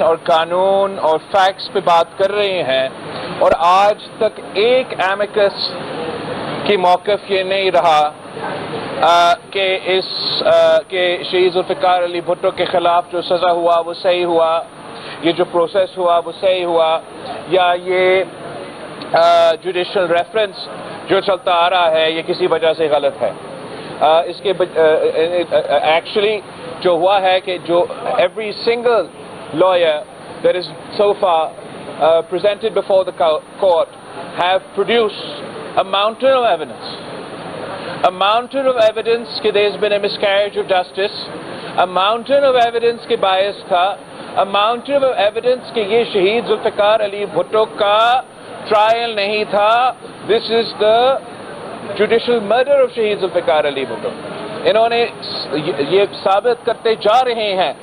اور قانون اور فیکٹس پہ بات کر رہے ہیں، اور آج تک ایک ایمیکس کی موقف یہ نہیں رہا کہ شہید ذوالفقار علی بھٹو کے خلاف جو سزا ہوا وہ صحیح ہوا، یہ جو پروسیس ہوا وہ صحیح ہوا، یا یہ جوڈیشل ریفرنس جو چلتا آ رہا ہے یہ کسی وجہ سے غلط ہے۔ اس کے ایکچولی جو ہوا ہے کہ جو every single lawyer that is so far presented before the court have produced a mountain of evidence کہ there has been a miscarriage of justice, a mountain of evidence کہ bias تھا، a mountain of evidence کہ یہ شہید ذوالفقار علی بھٹو کا trial نہیں تھا، this is the judicial murder of شہید ذوالفقار علی بھٹو۔ انہوں نے یہ ثابت کرتے جا رہے ہیں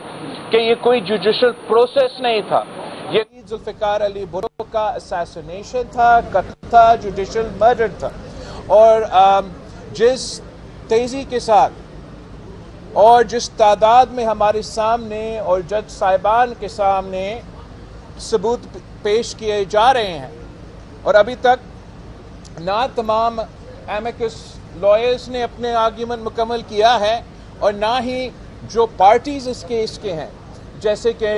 کہ یہ کوئی جوڈیشل پروسیس نہیں تھا، یہ ذوالفقار علی بھٹو کا اسیسینیشن تھا، قتل تھا، جوڈیشل مرڈر تھا۔ اور جس تیزی کے ساتھ اور جس تعداد میں ہمارے سامنے اور جج صاحبان کے سامنے ثبوت پیش کیے جا رہے ہیں، اور ابھی تک نہ تمام ایمیکس لائرز نے اپنے آرگیومنٹ مکمل کیا ہے، اور نہ ہی جو پارٹیز اس کیس کے ہیں، جیسے کہ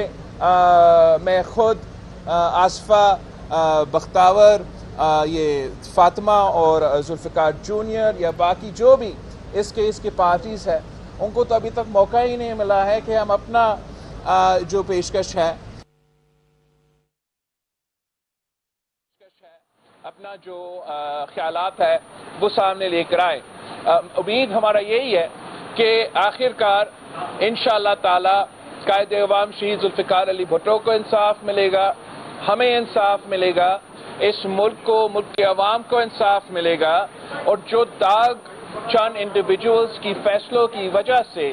میں خود آصفہ بختاور، یہ فاطمہ اور ذوالفقار جونیئر، یا باقی جو بھی اس کیس کے پارٹیز ہیں، ان کو تو ابھی تک موقع ہی نہیں ملا ہے کہ ہم اپنا جو پیشکش ہے، اپنا جو خیالات ہے وہ سامنے لے کر آئیں۔ امید ہمارا یہی ہے کہ آخر کار انشاءاللہ تعالی قائد عوام شہید ذوالفقار علی بھٹو کو انصاف ملے گا، ہمیں انصاف ملے گا، اس ملک کو، ملک کے عوام کو انصاف ملے گا، اور جو داغ چند انڈیویجولز کی فیصلوں کی وجہ سے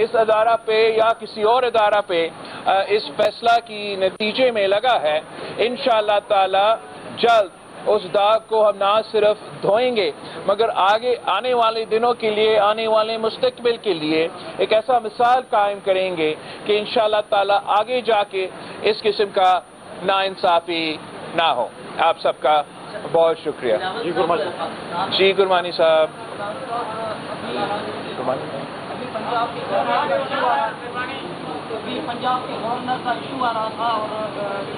اس ادارہ پہ یا کسی اور ادارہ پہ اس فیصلہ کی نتیجے میں لگا ہے، انشاءاللہ تعالی جلد اس داغ کو ہم نہ صرف دھوئیں گے مگر آگے آنے والے دنوں کے لیے، آنے والے مستقبل کے لیے ایک ایسا مثال قائم کریں گے کہ انشاءاللہ تعالی آگے جا کے اس قسم کا ناانصافی نہ ہو۔ آپ سب کا بہت شکریہ۔ جی گرمانی صاحب۔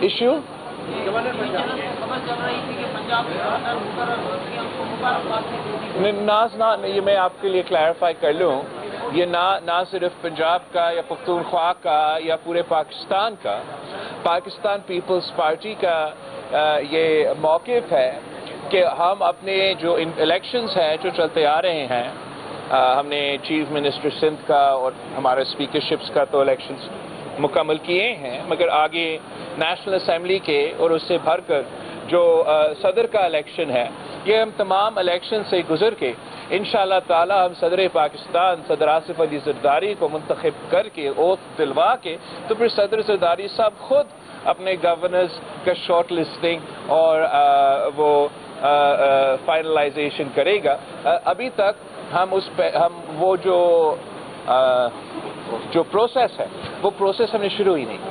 ایشو یہ میں آپ کے لیے کلیریفائی کر لوں، یہ نہ صرف پنجاب کا یا پختونخوا کا یا پورے پاکستان کا، پاکستان پیپلز پارٹی کا یہ موقف ہے کہ ہم اپنے جو الیکشنز ہیں جو چلتے آ رہے ہیں، ہم نے چیف منسٹر سندھ کا اور ہمارے اسپیکرشپس کا تو الیکشنز مکمل کیے ہیں، مگر آگے نیشنل اسمبلی کے اور اس سے بھر کر جو صدر کا الیکشن ہے، یہ ہم تمام الیکشن سے گزر کے انشاءاللہ تعالی ہم صدر پاکستان صدر آصف علی زرداری کو منتخب کر کے اوتھ دلوا کے تو پھر صدر زرداری صاحب خود اپنے گورنرز کا شارٹ لسٹنگ اور وہ فائنلائزیشن کرے گا۔ ابھی تک ہم وہ جو پروسیس ہے وہ پروسیس ہم نے شروع ہی نہیں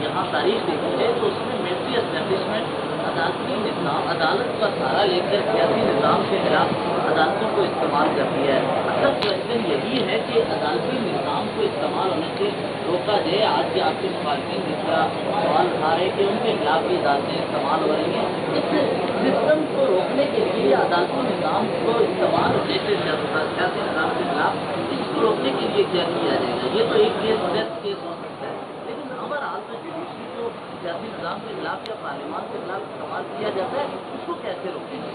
یہاں تاریخ دیکھی ہے تو اس میں ملٹری اسٹیبلشمنٹ عدالتی نظام، عدالت کا سہارا لے کر سیاسی نظام کے خلاف عدالتوں کو استعمال کرتی ہے۔ اصل کوشچن یہی ہے کہ عدالتی نظام کو استعمال ہونے سے روکا جائے۔ آج کے آپ کے مخالفین جس طرح سوال اٹھا رہے کہ ان کے خلاف بھی عدالتیں استعمال ہو رہی ہیں، اس سسٹم کو روکنے کے لیے عدالتی نظام کو استعمال ہونے سے سیاسی نظام کے خلاف اس کو روکنے کے لیے کیا کیا جائے گا؟ یہ تو ایک کیس ٹیسٹ کیس ہو سکتا ہے، لیکن اوورآل تو جوڈیشری کو سیاسی نظام کے خلاف یا پارلیمان کے خلاف استعمال کیا جاتا ہے، اس کو کیسے روکیں گے؟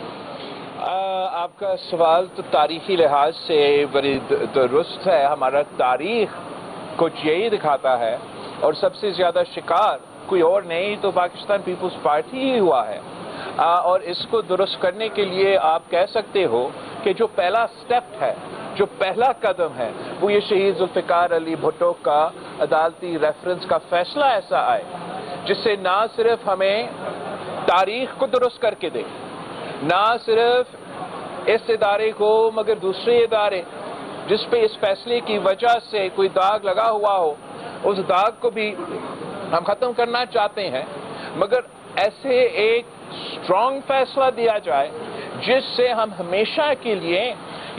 آپ کا سوال تو تاریخی لحاظ سے بڑی درست ہے۔ ہمارا تاریخ کچھ یہی دکھاتا ہے، اور سب سے زیادہ شکار کوئی اور نہیں تو پاکستان پیپلز پارٹی ہی ہوا ہے، اور اس کو درست کرنے کے لیے آپ کہہ سکتے ہو کہ جو پہلا سٹیپ ہے، جو پہلا قدم ہے، وہ یہ شہید ذوالفقار علی بھٹو کا عدالتی ریفرنس کا فیصلہ ایسا آئے جس سے نہ صرف ہمیں تاریخ کو درست کر کے دے، نہ صرف اس ادارے کو مگر دوسرے ادارے جس پہ اس فیصلے کی وجہ سے کوئی داغ لگا ہوا ہو، اس داغ کو بھی ہم ختم کرنا چاہتے ہیں، مگر ایسے ایک اسٹرانگ فیصلہ دیا جائے جس سے ہم ہمیشہ کے لیے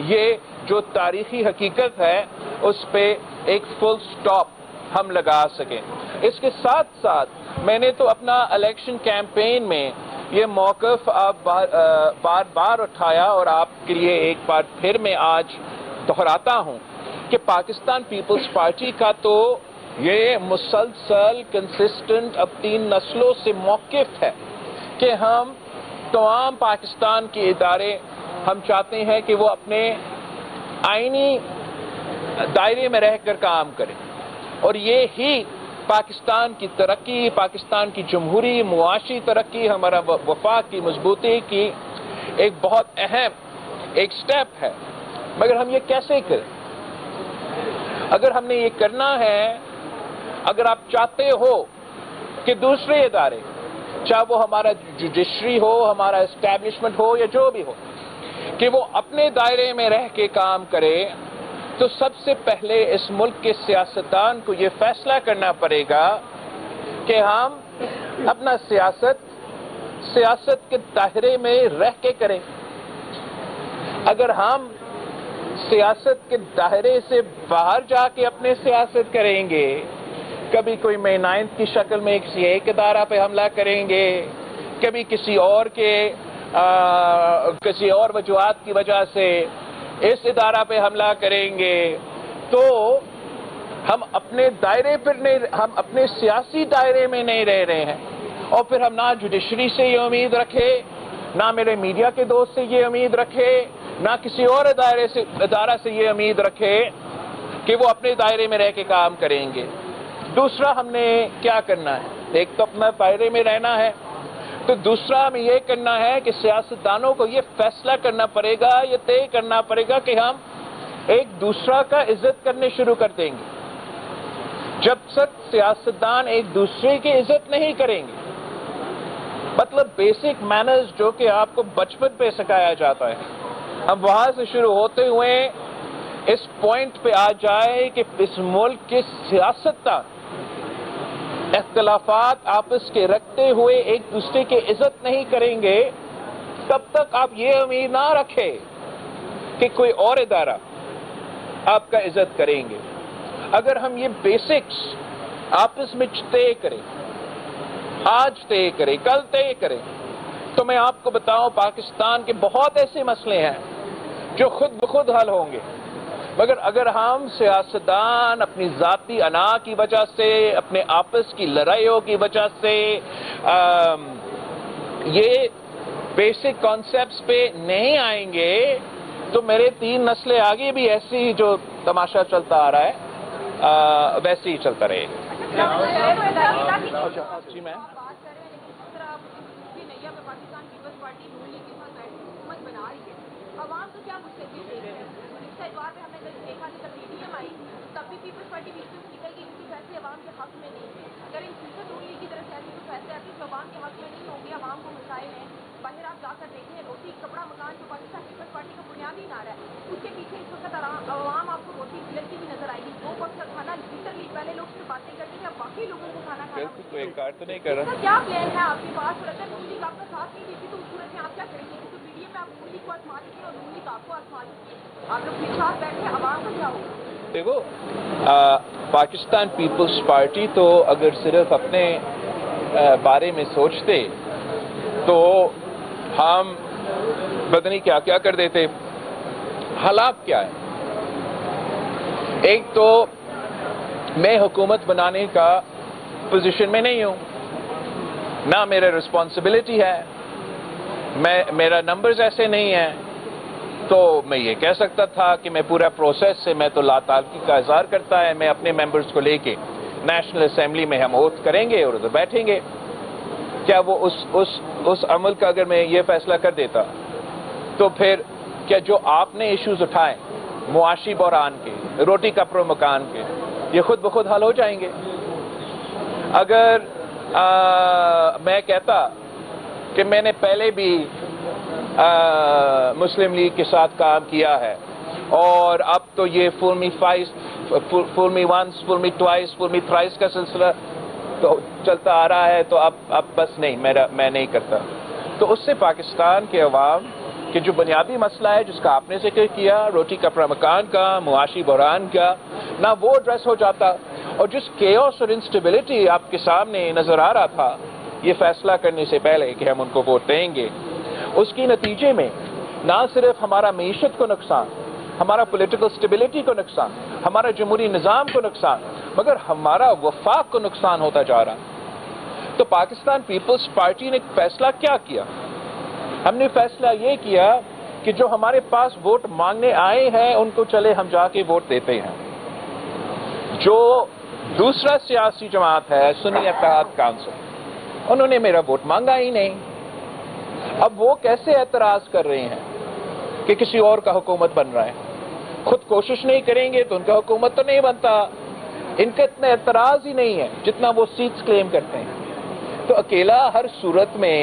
یہ جو تاریخی حقیقت ہے اس پہ ایک فل سٹاپ ہم لگا سکیں۔ اس کے ساتھ ساتھ میں نے تو اپنا الیکشن کیمپین میں یہ موقف بار بار اٹھایا، اور آپ کے لیے ایک بار پھر میں آج دہراتا ہوں کہ پاکستان پیپلز پارٹی کا تو یہ مسلسل کنسسٹنٹ اب 3 نسلوں سے موقف ہے کہ ہم تمام پاکستان کے ادارے ہم چاہتے ہیں کہ وہ اپنے آئینی دائرے میں رہ کر کام کریں، اور یہ ہی پاکستان کی ترقی، پاکستان کی جمہوری معاشی ترقی، ہمارا وفاق کی مضبوطی کی ایک بہت اہم ایک سٹیپ ہے۔ مگر ہم یہ کیسے کریں؟ اگر ہم نے یہ کرنا ہے، اگر آپ چاہتے ہو کہ دوسرے ادارے، چاہے وہ ہمارا جوڈیشری ہو، ہمارا اسٹیبلشمنٹ ہو یا جو بھی ہو، کہ وہ اپنے دائرے میں رہ کے کام کرے، تو سب سے پہلے اس ملک کے سیاستدان کو یہ فیصلہ کرنا پڑے گا کہ ہم اپنا سیاست کے دائرے میں رہ کے کریں۔ اگر ہم سیاست کے دائرے سے باہر جا کے اپنے سیاست کریں گے، کبھی کوئی مے 9 کی شکل میں کسی ایک ادارہ پہ حملہ کریں گے، کبھی کسی اور وجوہات کی وجہ سے اس ادارہ پہ حملہ کریں گے، تو ہم اپنے دائرے پر نہیں، ہم اپنے سیاسی دائرے میں نہیں رہ رہے ہیں، اور پھر ہم نہ جوڈیشری سے یہ امید رکھے، نہ میرے میڈیا کے دوست سے یہ امید رکھے، نہ کسی اور ادارہ سے یہ امید رکھے کہ وہ اپنے دائرے میں رہ کے کام کریں گے۔ دوسرا ہم نے کیا کرنا ہے؟ ایک تو اپنا دائرے میں رہنا ہے، تو دوسرا ہمیں یہ کرنا ہے کہ سیاستدانوں کو یہ فیصلہ کرنا پڑے گا، یہ طے کرنا پڑے گا کہ ہم ایک دوسرا کا عزت کرنے شروع کر دیں گے۔ جب تک سیاستدان ایک دوسرے کی عزت نہیں کریں گے، مطلب بیسک مینرز جو کہ آپ کو بچپن پہ سکھایا جاتا ہے، ہم وہاں سے شروع ہوتے ہوئے اس پوائنٹ پہ آ جائے کہ اس ملک کے سیاستدان اختلافات آپس کے رکھتے ہوئے ایک دوسرے کی عزت نہیں کریں گے، تب تک آپ یہ امید نہ رکھیں کہ کوئی اور ادارہ آپ کا عزت کریں گے۔ اگر ہم یہ بیسکس آپس میں طے کریں، آج طے کریں، کل طے کریں، تو میں آپ کو بتاؤں پاکستان کے بہت ایسے مسئلے ہیں جو خود بخود حل ہوں گے۔ مگر اگر ہم سیاستدان اپنی ذاتی انا کی وجہ سے، اپنے آپس کی لڑائیوں کی وجہ سے یہ بیسک کانسیپٹس پہ نہیں آئیں گے، تو میرے 3 نسلیں آگے بھی ایسی جو تماشا چلتا آ رہا ہے ویسے ہی چلتا رہے گا۔ جی میں عوام کو کیا مستقبل دیکھ رہے ہیں؟ اس اتوار میں ہم نے دیکھا کہ جب EVM آئی تب بھی پیپلز پارٹی بیچ میں سے نکل گئی کیونکہ فیصلے عوام کے حق میں نہیں ہیں۔ اگر ان فیوچر رول لیگ کی طرف سے ایسے کوئی فیصلے آتے تو عوام کے حق میں نہیں ہوں گے، عوام کو مسائل ہیں۔ باہر آپ جا کر دیکھیں، روٹی کپڑا مکان جو پاکستان پیپلز پارٹی کا بنیادی نعرہ ہے، اس کے پیچھے اس وقت عوام آپ کو روٹی ملتی بھی نظر آئے گی۔ 2 وقت کا کھانا لٹرلی پہلے لوگ سے باتیں کرتے تھے، اب باقی لوگوں کو کھانا کھانا کیا پلان ہے آپ کے پاس؟ اور اگر نون لیگ آپ کا ساتھ نہیں دیتی تو اس صورت میں آپ کیا کریں گے؟ کیونکہ میڈیا میں آپ نون لیگ کو آزما دیتے اور نون لیگ آپ کو آزما دیتی ہے، آپ لوگ ایک ساتھ بیٹھے، عوام کا کیا ہوگا؟ دیکھو، پاکستان پیپلز پارٹی تو اگر صرف اپنے بارے میں سوچتے تو ہم پتہ نہیں کیا کیا کر دیتے۔ حالات کیا ہے؟ ایک تو میں حکومت بنانے کا پوزیشن میں نہیں ہوں، نہ میرا رسپانسبلٹی ہے، میرا نمبرز ایسے نہیں ہیں، تو میں یہ کہہ سکتا تھا کہ میں پورا پروسیس سے میں تو لاتعلقی کا اظہار کرتا ہے، میں اپنے ممبرز کو لے کے نیشنل اسمبلی میں ہم اوتھ کریں گے اور ادھر بیٹھیں گے۔ کیا وہ اس عمل کا اگر میں یہ فیصلہ کر دیتا تو پھر کیا جو آپ نے ایشوز اٹھائیں معاشی بحران کے، روٹی کپڑوں مکان کے، یہ خود بخود حل ہو جائیں گے؟ اگر میں کہتا کہ میں نے پہلے بھی مسلم لیگ کے ساتھ کام کیا ہے اور اب تو یہ فول می ونس فول می ٹوائس فول می تھرائس کا سلسلہ تو چلتا آ رہا ہے، تو اب بس نہیں، میں نہیں کرتا. تو اس سے پاکستان کے عوام کہ جو بنیادی مسئلہ ہے جس کا آپ نے ذکر کیا، روٹی کپڑا مکان کا، معاشی بحران کا، نہ وہ ایڈریس ہو جاتا، اور جس کیوس اور انسٹیبلٹی آپ کے سامنے نظر آ رہا تھا یہ فیصلہ کرنے سے پہلے کہ ہم ان کو ووٹ دیں گے، اس کی نتیجے میں نہ صرف ہمارا معیشت کو نقصان، ہمارا پولیٹیکل سٹیبلٹی کو نقصان، ہمارا جمہوری نظام کو نقصان، مگر ہمارا وفاق کو نقصان ہوتا جا رہا. تو پاکستان پیپلز پارٹی نے فیصلہ کیا کیا؟ ہم نے فیصلہ یہ کیا کہ جو ہمارے پاس ووٹ مانگنے آئے ہیں ان کو چلے ہم جا کے ووٹ دیتے ہیں. جو دوسرا سیاسی جماعت ہے سنی اتحاد کونسل، انہوں نے میرا ووٹ مانگا ہی نہیں. اب وہ کیسے اعتراض کر رہے ہیں کہ کسی اور کا حکومت بن رہا ہے؟ خود کوشش نہیں کریں گے تو ان کا حکومت تو نہیں بنتا. ان کا اتنا اعتراض ہی نہیں ہے جتنا وہ سیٹس کلیم کرتے ہیں. تو اکیلا ہر صورت میں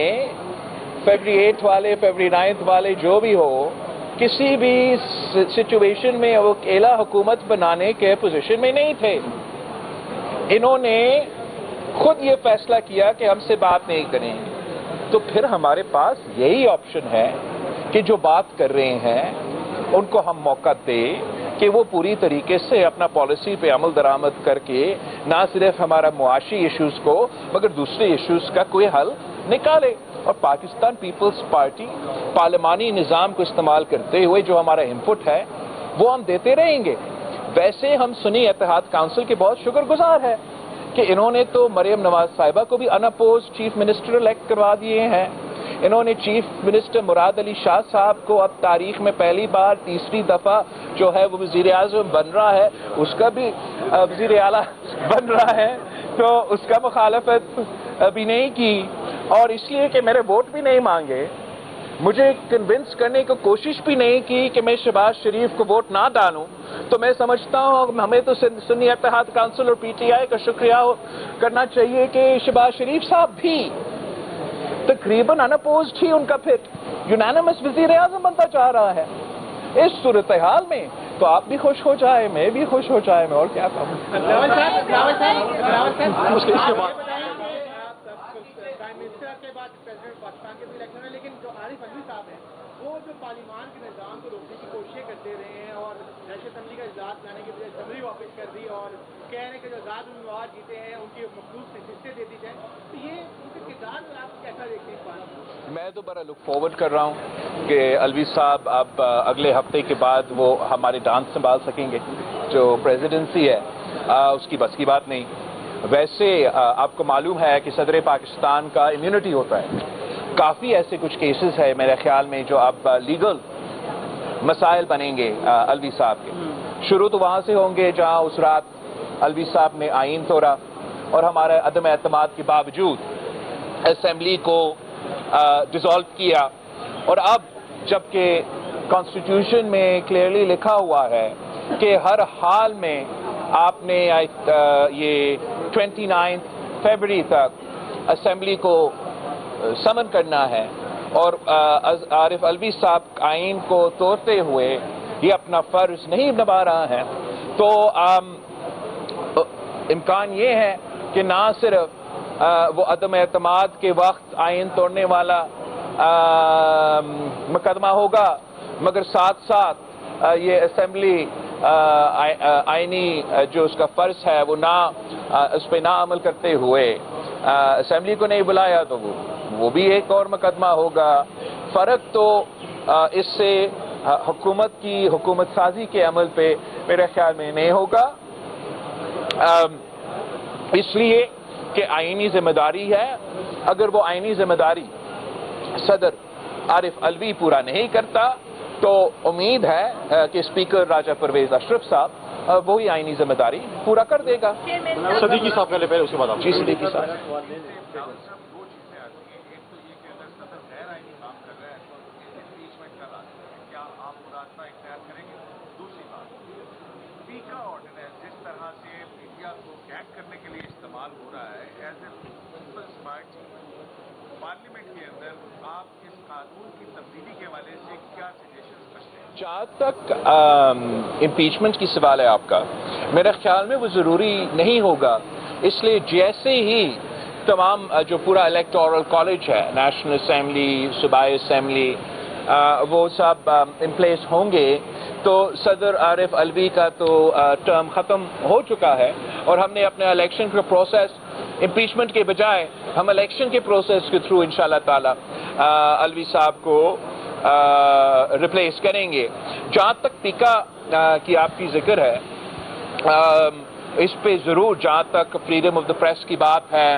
فیبری 8 والے، فیبری 9 والے جو بھی ہو، کسی بھی سچویشن میں وہ اکیلا حکومت بنانے کے پوزیشن میں نہیں تھے. انہوں نے خود یہ فیصلہ کیا کہ ہم سے بات نہیں کریں گے. تو پھر ہمارے پاس یہی آپشن ہے کہ جو بات کر رہے ہیں ان کو ہم موقع دیں کہ وہ پوری طریقے سے اپنا پالیسی پہ عمل درآمد کر کے نہ صرف ہمارا معاشی ایشوز کو مگر دوسرے ایشوز کا کوئی حل نکالے. اور پاکستان پیپلز پارٹی پارلیمانی نظام کو استعمال کرتے ہوئے جو ہمارا انپٹ ہے وہ ہم دیتے رہیں گے. ویسے ہم سنی اتحاد کونسل کے بہت شکر گزار ہیں کہ انہوں نے تو مریم نواز صاحبہ کو بھی ان اپوزڈ چیف منسٹر الیکٹ کروا دیے ہیں. انہوں نے چیف منسٹر مراد علی شاہ صاحب کو اب تاریخ میں پہلی بار تیسری دفعہ جو ہے وہ وزیر اعظم بن رہا ہے، اس کا بھی وزیر اعلیٰ بن رہا ہے، تو اس کا مخالفت ابھی نہیں کی. اور اس لیے کہ میرے ووٹ بھی نہیں مانگے، مجھے کنونس کرنے کی کوشش بھی نہیں کی کہ میں شہباز شریف کو ووٹ نہ ڈالوں. تو میں سمجھتا ہوں ہمیں تو سنی اتحاد کونسل اور پی ٹی آئی کا شکریہ کرنا چاہیے کہ شہباز شریف صاحب بھی تقریباً ان اپوزڈ ہی ان کا پھر یونانیمس وزیر اعظم بنتا چاہ رہا ہے. اس صورتحال میں تو آپ بھی خوش ہو جائے، میں بھی خوش ہو جائے، میں اور کیا کہوں. کے بعد پریزیڈنٹ پاکستان کے بھی الیکشن ہے، لیکن جو عارف علوی صاحب ہیں وہ جو پارلیمان کے نظام کو روکنے کی کوششیں کرتے رہے ہیں اور نیشنل اسمبلی کا اجلاس لانے کے بجائے اسمبلی واپس کر دی اور کہہ رہے ہیں کہ جو آزاد امیدوار جیتے ہیں ان کی مخصوص نشستیں دے دی جائیں، تو یہ ان کے کردار میں آپ کیسا دیکھتے ہیں اس بات؟ میں تو بڑا لک فارورڈ کر رہا ہوں کہ علوی صاحب اب اگلے ہفتے کے بعد وہ ہمارے ڈانس سنبھال سکیں گے. جو پریزیڈنسی ہے اس کی بس کی بات نہیں. ویسے آپ کو معلوم ہے کہ صدر پاکستان کا امیونٹی ہوتا ہے. کافی ایسے کچھ کیسز ہے میرے خیال میں جو اب لیگل مسائل بنیں گے علوی صاحب کے. شروع تو وہاں سے ہوں گے جہاں اس رات علوی صاحب نے آئین توڑا اور ہمارے عدم اعتماد کے باوجود اسمبلی کو ڈیزالو کیا. اور اب جبکہ کانسٹیٹیوشن میں کلیئرلی لکھا ہوا ہے کہ ہر حال میں آپ نے یہ 29 فروری تک اسمبلی کو سمن کرنا ہے، اور عارف علوی صاحب آئین کو توڑتے ہوئے یہ اپنا فرض نہیں نبھا رہا ہے. تو امکان یہ ہے کہ نہ صرف وہ عدم اعتماد کے وقت آئین توڑنے والا مقدمہ ہوگا مگر ساتھ ساتھ یہ اسمبلی آئینی جو اس کا فرض ہے وہ اس پہ نہ عمل کرتے ہوئے اسمبلی کو نہیں بلایا تو وہ بھی ایک اور مقدمہ ہوگا. فرق تو اس سے حکومت کی حکومت سازی کے عمل پہ میرے خیال میں نہیں ہوگا، اس لیے کہ آئینی ذمہ داری ہے. اگر وہ آئینی ذمہ داری صدر عارف علوی پورا نہیں کرتا تو امید ہے کہ اسپیکر راجہ پرویز اشرف صاحب وہی آئینی ذمہ داری پورا کر دے گا. صدیقی صاحب پہلے اس کے بعد جی صدیقی صاحب. جس طرح سے میڈیا کو گیگ کرنے کے لیے استعمال ہو رہا ہے as a Peoples Party parliament کے اندر آپ اس قانون کی تبدیلی کے حوالے سے کیا سجیشنز رکھتے ہیں؟ جہاں تک امپیچمنٹ کی سوال ہے آپ کا، میرے خیال میں وہ ضروری نہیں ہوگا، اس لیے جیسے ہی تمام جو پورا الیکٹورل کالج ہے، نیشنل اسمبلی، صوبائی اسمبلی، وہ سب ان پلیس ہوں گے، تو صدر عارف علوی کا تو ٹرم ختم ہو چکا ہے، اور ہم نے اپنے الیکشن کا پروسیس امپیچمنٹ کے بجائے ہم الیکشن کے پروسیس کے تھرو انشاءاللہ تعالی علوی صاحب کو ریپلیس کریں گے۔ جہاں تک پیکا کی آپ کی ذکر ہے، اس پہ ضرور جہاں تک فریڈم آف دا پریس کی بات ہے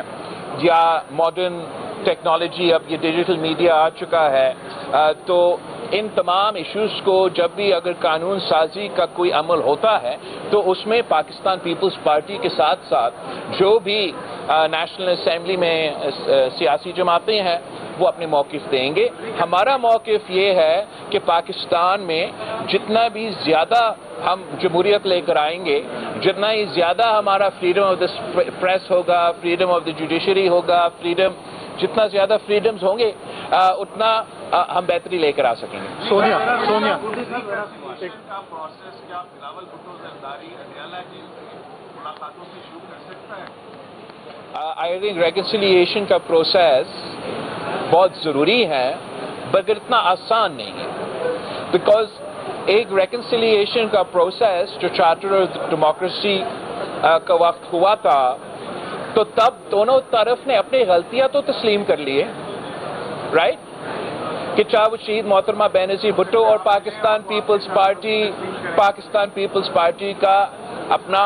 یا ماڈرن ٹیکنالوجی، اب یہ ڈیجیٹل میڈیا آ چکا ہے، تو ان تمام ایشوز کو جب بھی اگر قانون سازی کا کوئی عمل ہوتا ہے تو اس میں پاکستان پیپلز پارٹی کے ساتھ ساتھ جو بھی نیشنل اسمبلی میں سیاسی جماعتیں ہیں وہ اپنے موقف دیں گے۔ ہمارا موقف یہ ہے کہ پاکستان میں جتنا بھی زیادہ ہم جمہوریت لے کر آئیں گے، جتنا ہی زیادہ ہمارا فریڈم آف دا پریس ہوگا، فریڈم آف دا جوڈیشری ہوگا، جتنا زیادہ فریڈمز ہوں گے اتنا ہم بہتری لے کر آ سکیں گے۔ سونیا کا پروسیس کیا بلاول بھٹو زرداری اڈیالہ جیل کی ملاقاتوں سے شروع کر سکتا ہے؟ آئی تھنک ریکنسیلیشن کا پروسیس بہت ضروری ہے، مگر اتنا آسان نہیں ہے، بیکاز ایک ریکنسیلیشن کا پروسیس جو چارٹر آف ڈیموکریسی کا وقت ہوا تھا تو تب دونوں طرف نے اپنی غلطیاں تو تسلیم کر لیے، رائٹ، کہ چاہے وہ شہید محترمہ بینظیر بھٹو اور پاکستان پیپلز پارٹی کا اپنا،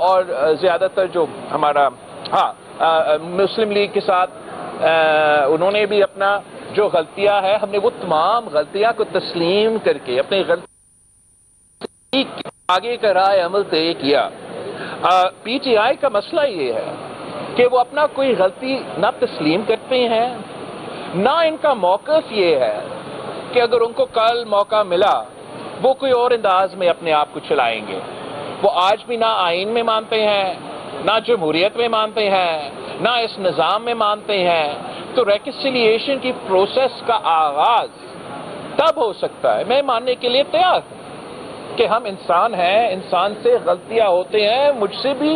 اور زیادہ تر جو ہمارا مسلم لیگ کے ساتھ انہوں نے بھی اپنا جو غلطیاں ہیں، ہم نے وہ تمام غلطیاں کو تسلیم کر کے اپنی غلطی آگے کا رائے عمل طے کیا۔ پی ٹی آئی کا مسئلہ یہ ہے کہ وہ اپنا کوئی غلطی نہ تسلیم کرتے ہیں، نہ ان کا موقف یہ ہے کہ اگر ان کو کل موقع ملا وہ کوئی اور انداز میں اپنے آپ کو چلائیں گے۔ وہ آج بھی نہ آئین میں مانتے ہیں، نہ جمہوریت میں مانتے ہیں، نہ اس نظام میں مانتے ہیں۔ تو ریکنسیلیشن کی پروسیس کا آغاز تب ہو سکتا ہے، میں ماننے کے لیے تیار ہوں کہ ہم انسان ہیں، انسان سے غلطیاں ہوتے ہیں، مجھ سے بھی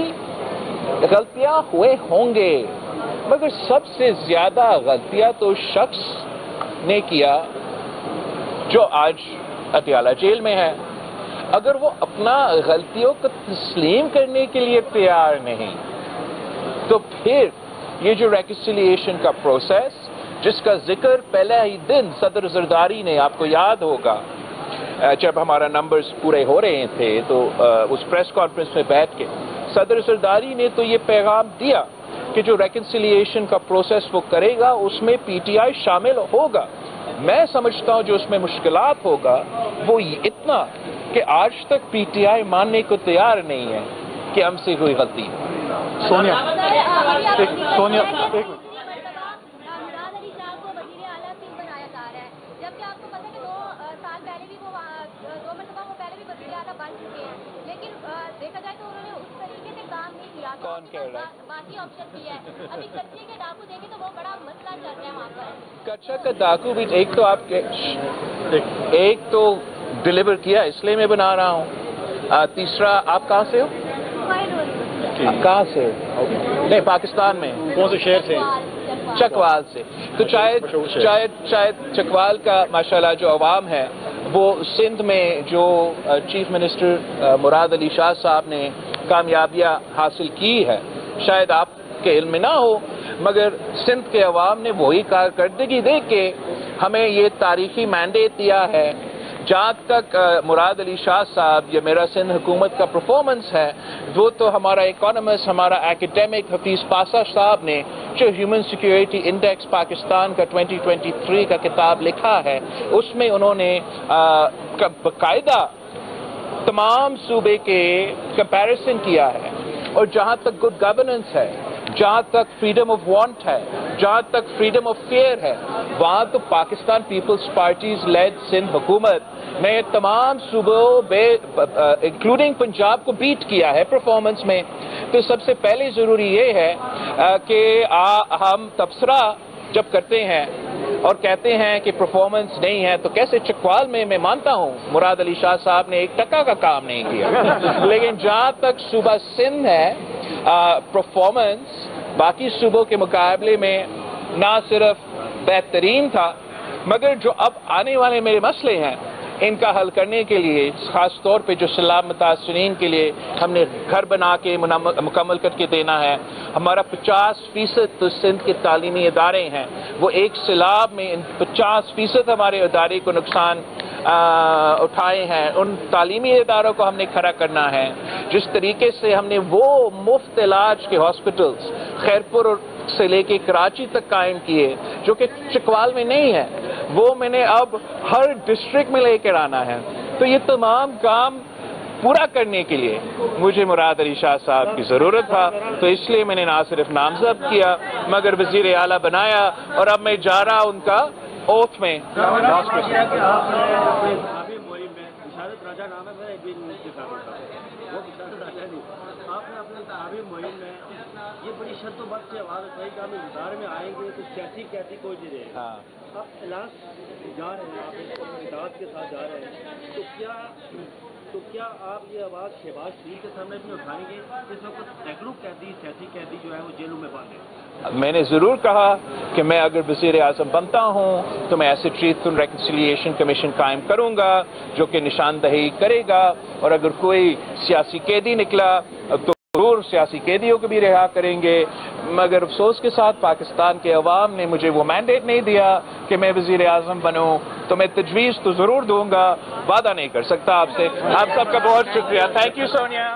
غلطیاں ہوئے ہوں گے، مگر سب سے زیادہ غلطیاں تو شخص نے کیا جو آج اڈیالہ جیل میں ہے۔ اگر وہ اپنا غلطیوں کو تسلیم کرنے کے لیے تیار نہیں تو پھر یہ جو ریکنسیلیشن کا پروسیس جس کا ذکر پہلے ہی دن صدر زرداری نے، آپ کو یاد ہوگا جب ہمارا نمبرز پورے ہو رہے تھے تو اس پریس کانفرنس میں بیٹھ کے صدر زرداری نے تو یہ پیغام دیا کہ جو ریکنسیلیشن کا پروسیس وہ کرے گا اس میں پی ٹی آئی شامل ہوگا۔ میں سمجھتا ہوں جو اس میں مشکلات ہوگا وہ اتنا کہ آج تک پی ٹی آئی ماننے کو تیار نہیں ہے کہ ہم سے کوئی غلطی ہے۔ سونیا مراد علی شاہ کو وزیر اعلیٰ سندھ بنایا جا رہا ہے، جبکہ آپ کو پتہ ہے کہ 2 سال پہلے بھی وہ 2 مرتبہ وہ پہلے بھی وزیر اعلیٰ بن چکے ہیں، لیکن دیکھا جائے تو انہوں نے اس طریقے سے کام نہیں کیا۔ کون کہہ رہا ہے؟ باقی آپشن کیا ہے، ابھی کچے کے ڈاکو دیکھیں تو وہ بڑا مسئلہ چل رہا ہے وہاں پر۔ کچا کا ڈاکو بھی ایک تو ڈلیور کیا، اس لیے میں بنا رہا ہوں، تیسرا آپ کہاں سے ہو؟ کہاں سے؟ نہیں، پاکستان میں کون سے شہر سے؟ چکوال سے۔ تو شاید چکوال کا ماشاءاللہ جو عوام ہے وہ سندھ میں جو چیف منسٹر مراد علی شاہ صاحب نے کامیابیاں حاصل کی ہے شاید آپ کے علم میں نہ ہو، مگر سندھ کے عوام نے وہی کارکردگی دیکھ کے ہمیں یہ تاریخی مینڈیٹ دیا ہے۔ جہاں تک مراد علی شاہ صاحب یا میرا سندھ حکومت کا پرفارمنس ہے، وہ تو ہمارا اکانومسٹ، ہمارا ایکیڈیمک حفیظ پاسا صاحب نے جو ہیومن سیکیورٹی انڈیکس پاکستان کا 2023 کا کتاب لکھا ہے، اس میں انہوں نے باقاعدہ تمام صوبے کے کمپیریزن کیا ہے، اور جہاں تک گڈ گورننس ہے، جہاں تک فریڈم آف وانٹ ہے، جہاں تک فریڈم آف فیئر ہے، وہاں تو پاکستان پیپلز پارٹیز لیڈ سندھ حکومت نے تمام صوبوں انکلوڈنگ پنجاب کو بیٹ کیا ہے پرفارمنس میں۔ تو سب سے پہلے ضروری یہ ہے کہ ہم تبصرہ جب کرتے ہیں اور کہتے ہیں کہ پرفارمنس نہیں ہے، تو کیسے چکوال میں مانتا ہوں مراد علی شاہ صاحب نے 1 ٹکا کا کام نہیں کیا، لیکن جہاں تک صوبہ سندھ ہے پرفارمنس باقی صوبوں کے مقابلے میں نہ صرف بہترین تھا، مگر جو اب آنے والے میرے مسئلے ہیں ان کا حل کرنے کے لیے، خاص طور پہ جو سیلاب متاثرین کے لیے ہم نے گھر بنا کے مکمل کر کے دینا ہے، ہمارا 50% تو سندھ کے تعلیمی ادارے ہیں، وہ ایک سیلاب میں 50% ہمارے ادارے کو نقصان اٹھائے ہیں، ان تعلیمی اداروں کو ہم نے کھڑا کرنا ہے۔ جس طریقے سے ہم نے وہ مفت علاج کے ہاسپٹلز خیرپور سے لے کے کراچی تک قائم کیے جو کہ چکوال میں نہیں ہے، وہ میں نے اب ہر ڈسٹرکٹ میں لے کر آنا ہے۔ تو یہ تمام کام پورا کرنے کے لیے مجھے مراد علی شاہ صاحب کی ضرورت تھا، تو اس لیے میں نے نہ صرف نامزد کیا مگر وزیر اعلیٰ بنایا، اور اب میں جا رہا ان کا اوتھ میں۔ آپ نے اپنے تعبیر مہم میں یہ بڑی شرط و بط سے آواز اٹھائی کہ ہم انتظار میں آئیں گے تو سیاسی قیدی کوئی نہیں رہے گا۔ آپ اعلان جا رہے ہیں، آپ اعتراض کے ساتھ جا رہے ہیں، تو کیا آپ یہ آواز شہباز شریف کے سامنے بھی اٹھائیں گے؟ اس وقت سینکڑوں قیدی سیاسی قیدی جو ہے وہ جیلوں میں بند ہیں۔ میں نے ضرور کہا کہ میں اگر وزیر اعظم بنتا ہوں تو میں ایسے ٹریتھ اینڈ ریکنسیلیشن کمیشن قائم کروں گا جو کہ نشاندہی کرے گا، اور اگر کوئی سیاسی قیدی نکلا تو ضرور سیاسی قیدیوں کو بھی رہا کریں گے، مگر افسوس کے ساتھ پاکستان کے عوام نے مجھے وہ مینڈیٹ نہیں دیا کہ میں وزیر اعظم بنوں، تو میں تجویز تو ضرور دوں گا، وعدہ نہیں کر سکتا آپ سے۔ آپ سب کا بہت شکریہ۔ Thank you Sonia.